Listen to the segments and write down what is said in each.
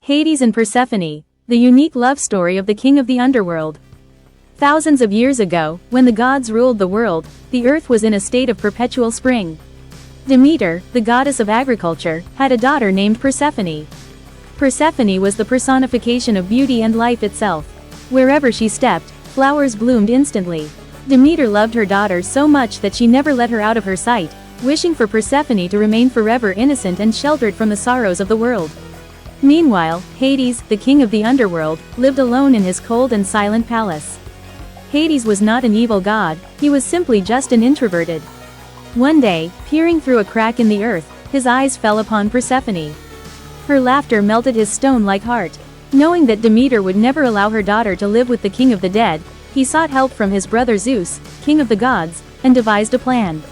Hades and Persephone, the unique love story of the king of the underworld. Thousands of years ago, when the gods ruled the world, the earth was in a state of perpetual spring. Demeter, the goddess of agriculture, had a daughter named Persephone. Persephone was the personification of beauty and life itself. Wherever she stepped, flowers bloomed instantly. Demeter loved her daughter so much that she never let her out of her sight, wishing for Persephone to remain forever innocent and sheltered from the sorrows of the world. Meanwhile, Hades, the king of the underworld, lived alone in his cold and silent palace. Hades was not an evil god, he was simply just an introverted. One day, peering through a crack in the earth, his eyes fell upon Persephone. Her laughter melted his stone-like heart. Knowing that Demeter would never allow her daughter to live with the king of the dead, he sought help from his brother Zeus, king of the gods, and devised a plan.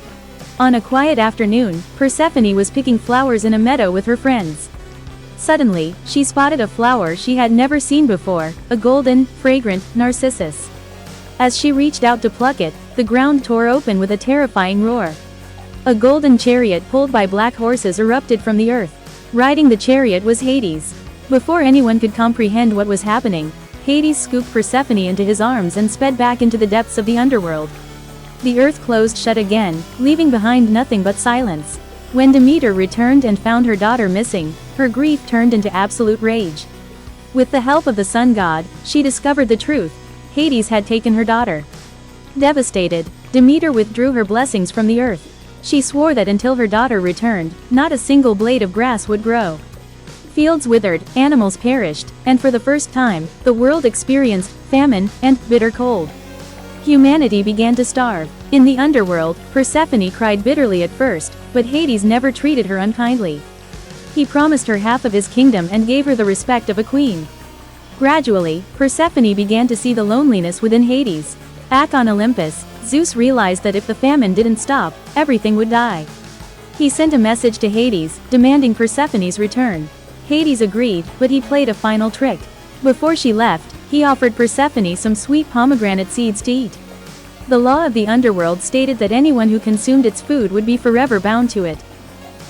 On a quiet afternoon, Persephone was picking flowers in a meadow with her friends. Suddenly, she spotted a flower she had never seen before, a golden, fragrant narcissus. As she reached out to pluck it, the ground tore open with a terrifying roar. A golden chariot pulled by black horses erupted from the earth. Riding the chariot was Hades. Before anyone could comprehend what was happening, Hades scooped Persephone into his arms and sped back into the depths of the underworld. The earth closed shut again, leaving behind nothing but silence. When Demeter returned and found her daughter missing, her grief turned into absolute rage. With the help of the sun god, she discovered the truth. Hades had taken her daughter. Devastated, Demeter withdrew her blessings from the earth. She swore that until her daughter returned, not a single blade of grass would grow. Fields withered, animals perished, and for the first time, the world experienced famine and bitter cold. Humanity began to starve. In the underworld, Persephone cried bitterly at first, but Hades never treated her unkindly. He promised her half of his kingdom and gave her the respect of a queen. Gradually, Persephone began to see the loneliness within Hades. Back on Olympus, Zeus realized that if the famine didn't stop, everything would die. He sent a message to Hades, demanding Persephone's return. Hades agreed, but he played a final trick. Before she left, he offered Persephone some sweet pomegranate seeds to eat. The law of the underworld stated that anyone who consumed its food would be forever bound to it.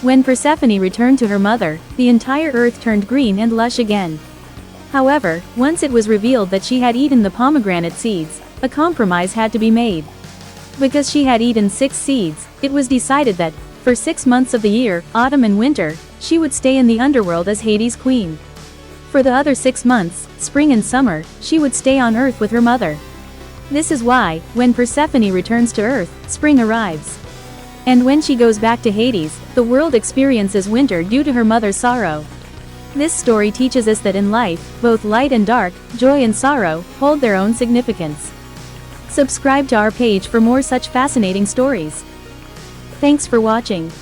When Persephone returned to her mother, the entire earth turned green and lush again. However, once it was revealed that she had eaten the pomegranate seeds, a compromise had to be made. Because she had eaten 6 seeds, it was decided that, for 6 months of the year, autumn and winter, she would stay in the underworld as Hades' queen. For the other 6 months, spring and summer, she would stay on Earth with her mother. This is why, when Persephone returns to Earth, spring arrives. And when she goes back to Hades, the world experiences winter due to her mother's sorrow. This story teaches us that in life, both light and dark, joy and sorrow, hold their own significance. Subscribe to our page for more such fascinating stories. Thanks for watching.